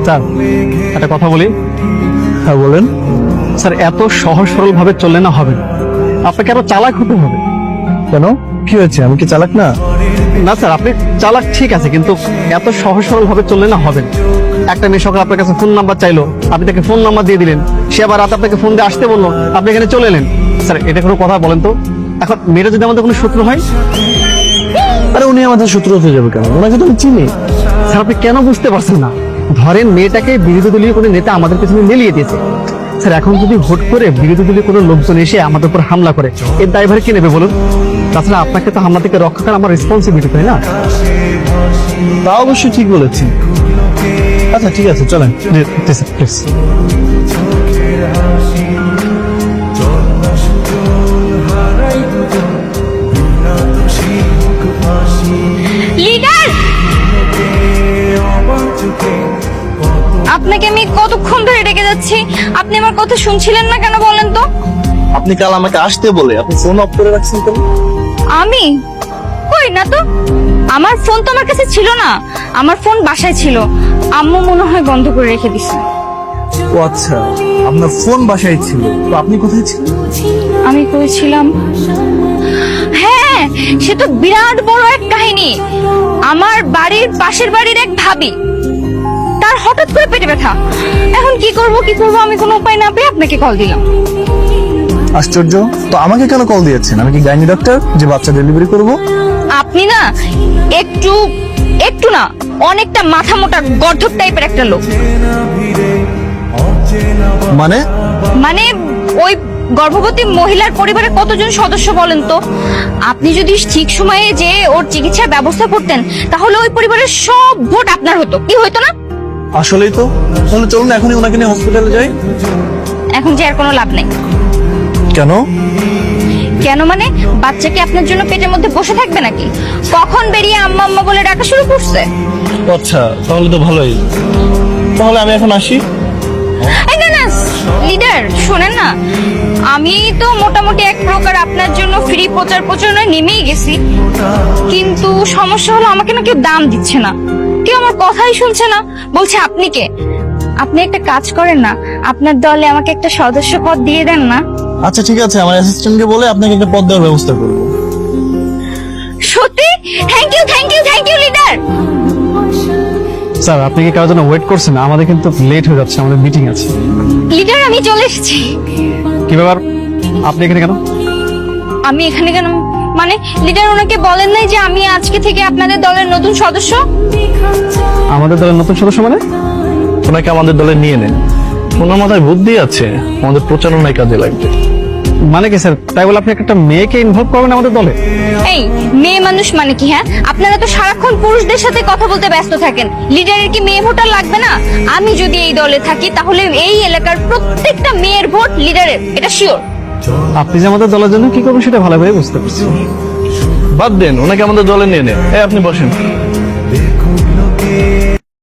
Sir একটা কথা বলি। হ্যাঁ বলেন। স্যার এত সহজ সরল ভাবে চললে না হবে, আপনাকে আরো চালাক হতে হবে। কেন, কি হয়েছে? আমি কি চালাক না? না স্যার, আপনি চালাক ঠিক আছে, কিন্তু এত সহজ সরল ভাবে চললে না হবে। একটা মেয়ে সকালে আপনার কাছে ফোন নাম্বার চাইলো, আপনি তাকে ফোন নাম্বার দিয়ে দিলেন। সে আবার রাতে আপনাকে ফোন দিয়ে আসতে বললো, আপনি এখানে চলে এলেন। স্যার এটা কোনো কথা বলেন তো? এখন মেয়েটা যদি আমাদের কোনো শত্রু হয়? আরে উনি আমাদের শত্রু হতে যাবে কেন? ওনাকে তো আমি চিনি। স্যার আপনি কেন বুঝতে পারছেন না? ধরেন মেয়েটাকে বিরোধী দলীয় কোনো নেতা আমাদের পেছনে মিলিয়ে দিয়েছে। স্যার এখন যদি ভোট করে বিরোধী দলীয় কোনো লোকজন এসে আমাদের উপর হামলা করে, এর দায়ভার কে নেবে বলুন? তাছাড়া আপনাকে তো হামলা থেকে রক্ষা করা আমার রেসপন্সিবিলিটি, তাই না? তা অবশ্যই ঠিক বলেছি। আচ্ছা ঠিক আছে, চলেন। প্লিজ। লিডার, আপনাকে আমি কতক্ষণ ধরে ডেকে যাচ্ছি, আপনি আমার কথা শুনছিলেন না কেন বলেন তো? আপনি কাল আমাকে আসতে বলে আপনি ফোন অফ করে রাখছেন কেন? আমি কই না তো, আমার ফোন তো আমার কাছে ছিল না, আমার ফোন বাসায় ছিল, আম্মু মনে হয় বন্ধ করে রেখে দিছে। ও আচ্ছা, আপনার ফোন বাসায় ছিল, তো আপনি কোথায় ছিলেন? আমি কইছিলাম, হ্যাঁ সে তো বিরাট বড় এক কাহিনী। আমার বাড়ির পাশের বাড়ির এক ভাবি, তার হঠাৎ করে পেটে ব্যথা। এখন কি করব আমি কোনো উপায় না পেয়ে আপনাকে কল দিলাম। আশ্চর্য, তো আমাকে কেন কল দিয়েছেন? আমি কি গাইনি ডাক্তার যে বাচ্চা ডেলিভারি করব? আপনি না একটু একটু না অনেকটা মাথা মোটা গর্ধব টাইপের একটা লোক। মানে? মানে ওই গর্ভবতী মহিলার পরিবারে কতজন সদস্য বলেন তো? আপনি যদি ঠিক সময়ে যে ওর চিকিৎসার ব্যবস্থা করতেন, তাহলে ওই পরিবারের সব ভোট আপনার হতো, কি হইতো না? আসলেই তো। তাহলে চলুন এখনই ওনাকে নিয়ে হসপিটালে যাই। এখন যে আর কোনো লাভ নেই। কেন? কেন মানে, বাচ্চা কি আপনার জন্য পেটের মধ্যে বসে থাকবে নাকি? কখন বেরিয়ে আম্মা আম্মা বলে ডাকা শুরু করছে। আচ্ছা তাহলে তো ভালোই। তাহলে আমি এখন আসি। এই না না লিডার, শোনেন না, আমি তো মোটামুটি এক প্রকার আপনার জন্য ফ্রি প্রচার প্রচারণায় নেমেই গেছি, কিন্তু সমস্যা হলো আমাকে না কেউ দাম দিচ্ছে না, কেউ আমার কথাই শুনছে না। বলছে আপনি কে? আপনি একটা কাজ করেন না, আপনার দলে আমাকে একটা সদস্য পদ দিয়ে দেন না। আচ্ছা ঠিক আছে, আমার অ্যাসিস্ট্যান্টকে বলে আপনাকে একটা পদ দেওয়ার ব্যবস্থা করব। সত্যি? Thank you thank you thank you leader. Sir আপনি কি কারোর জন্য ওয়েট করছেন? আমাদের কিন্তু লেট হয়ে যাচ্ছে, আমাদের মিটিং আছে। লিডার আমি চলে এসেছি। কি ব্যাপার, আপনি এখানে কেন? আমি এখানে কেন মানে, লিডার ওনাকে বলেন নাই যে আমি আজকে থেকে আপনাদের দলের নতুন সদস্য? আমাদের দলের নতুন সদস্য মানে? ওনাকে আমাদের দলে নিয়ে নেন। ওনার মাথায় বুদ্ধি আছে, আমাদের প্রচারণায় কাজে লাগবে। মানে কি স্যার, তাই বলে আপনি একটা মেয়েকে ইনভলভ করবেন আমাদের দলে? এই মেয়ে মানুষ মানে কি? হ্যাঁ, আপনারা তো সারাক্ষণ পুরুষদের সাথে কথা বলতে ব্যস্ত থাকেন, লিডারের কি মেয়ে ভোটার লাগবে না? আমি যদি এই দলে থাকি তাহলে এই এলাকার প্রত্যেকটা মেয়ের ভোট লিডারের, এটা শিওর। আপনি যে আমাদের দলের জন্য কি করবেন সেটা ভালোভাবে বুঝতে পারছি। বাদ দেন, ওনাকে আমাদের দলে নিয়ে নেন। আপনি বসেন।